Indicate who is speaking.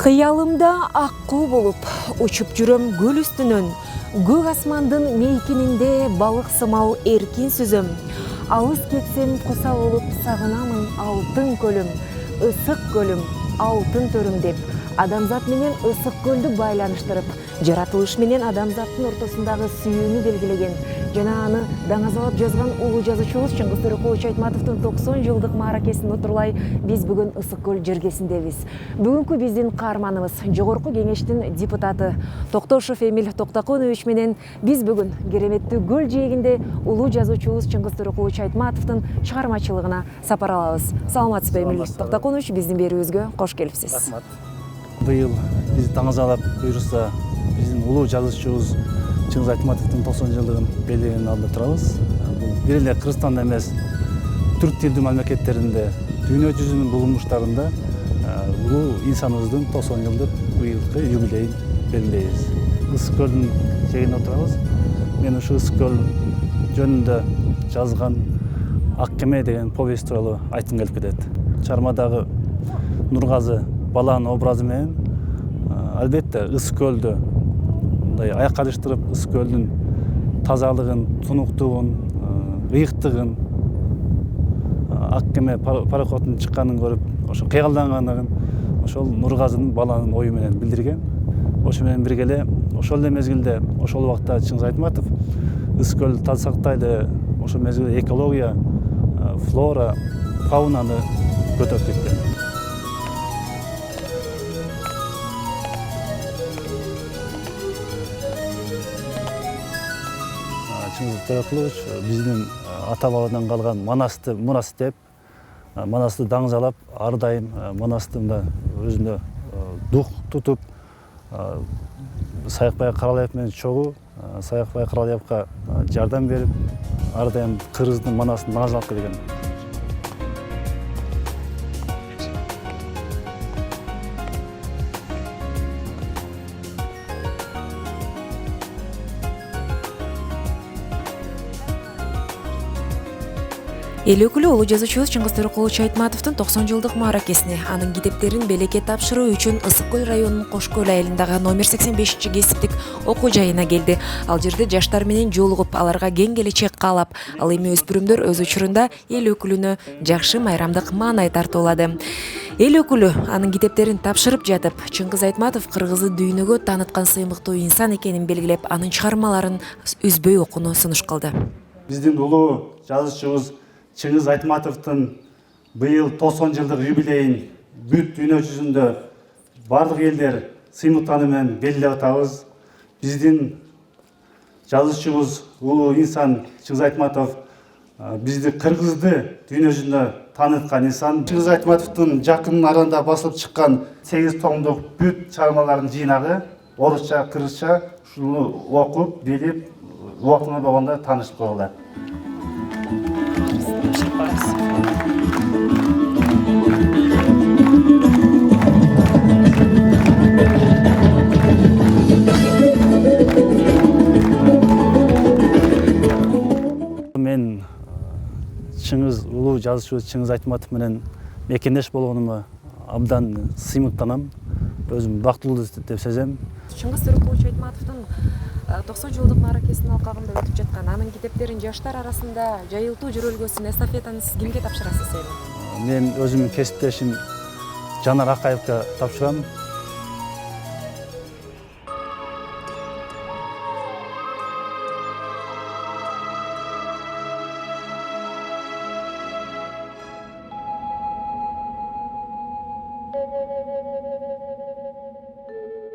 Speaker 1: Хыялымда аккуу болуп учуп жүрөм көл үстүнөн, көк асмандын мейкининде балык сымал эркин сүзөм. Алыс кетсем куса болуп сагынамын алтын көлүм, ысык көлүм, алтын төрүм деп адамзат менен ысык көлдү байланыштырып, жаратылыш менен адамзаттын ортосундагы сүйүүнү белгилеген жана аны даңазалап жазган улуу жазуучубуз Чыңгыз Төрөкулович Айтматовдун 90 жылдык мааракесин утурлай биз бүгүн ысык көл жергесиндебиз. Бүгүнкү биздин каарманыбыз Жогорку Кеңештин депутаты Токтошов Эмиль Токтоконович менен биз бүгүн кереметтүү көл жээгинде улуу жазуучубуз Чыңгыз Төрөкулович Айтматовдун чыгармачылыгына сапар алабыз. Саламатсызбы, Эмиль Токтоконович, биздин берүүбүзгө кош келипсиз.
Speaker 2: Рахмат. Быйыл биз таңазалап буюрса биздин улуу жазуучубуз Чыңгыз Айтматовдун 90 жылдыгын белгиленген алдында турабыз. Бул бир эле Кыргызстанда эмес, түрк тилдүү мамлекеттеринде, дүйнө жүзүнүн булунмуштарында улуу инсаныбыздын 90 жылдык быйылкы юбилейин белгилейбиз. Ысык көлдүн жээгинде отурабыз. Мен ушу ысык көл жөнүндө жазган Ак кеме деген повесть тууралуу айткым келип кетет. Чыгармадагы Нургазы баланын образы менен албетте ысык көлдү мындай аякка алыштырып, ысык көлдүн тазалыгын, тунуктугун, ыйыктыгын, ак кеме пароходдун чыкканын көрүп, ошо кыйгалданганын ошол Нургазынын баланын ою менен билдирген. Ошо менен бирге эле ошол эле мезгилде, ошол убакта Чыңгыз Айтматов ысык көлдү таза сактайлы, ошол мезгилде экология, флора, фаунаны көтөрүп кеткен. Чыңгыз Төрөкулович биздин ата бабадан калган Манасты мурас деп, Манасты даңзалап, ар дайым Манастында өзүндө дух тутуп, Саякбай Каралаев менен чогуу Саякбай Каралаевка жардам берип, ар дайым Кыргыздын Манасын даңазалап келген.
Speaker 1: Эл өкүлү улуу жазуучубуз Чыңгыз Төрөкулович Айтматовдун 90 жылдык мааракесине, анын китептерин белекке тапшыруу үчүн Ысык көл районунун Кош көл айылындагы номер 85 кесиптик окуу жайына келди. Ал жерде жаштар менен жолугуп, аларга кең келечек каалап, ал эми өспүрүмдөр өз учурунда эл өкүлүнө жакшы майрамдык маанай тартуулады. Эл өкүлү анын китептерин тапшырып жатып, Чыңгыз Айтматов кыргызды дүйнөгө тааныткан сыймыктуу инсан экенин белгилеп, анын чыгармаларын үзбөй окууну сунуш кылды.
Speaker 2: Биздин улуу жазуучубуз Чыңгыз Айтматовдун быйыл 90 жылдык юбилейин бүт дүйнө жүзүндө бардык элдер сыймыктануу менен белгилеп атабыз. Биздин жазуучубуз улуу инсан Чыңгыз Айтматов бизди кыргызды дүйнө жүзүндө тааныткан инсан. Чыңгыз Айтматовдун жакын арада басылып чыккан 8 томдук бүт чыгармалардын жыйнагы орусча, кыргызча ушуну окуп, билип, убактында болгондо таанышып койгула. Мен Чыңгыз улуу жазуучубуз Чыңгыз Айтматов менен мекендеш болгонума абдан сыймыктанам. Өзүм бактылуу деп сезем.
Speaker 1: Чыңгыз Төрөкулович Айтматовдун 90 жылдык мааракесинин алкагында өтүп жаткан анын китептерин жаштар арасында жайылтуу жүрөлгөсүн, эстафетаны сиз кимге тапшырасыз эми?
Speaker 2: Мен өзүмдүн кесиптешим Жанар Акаевка тапшырам.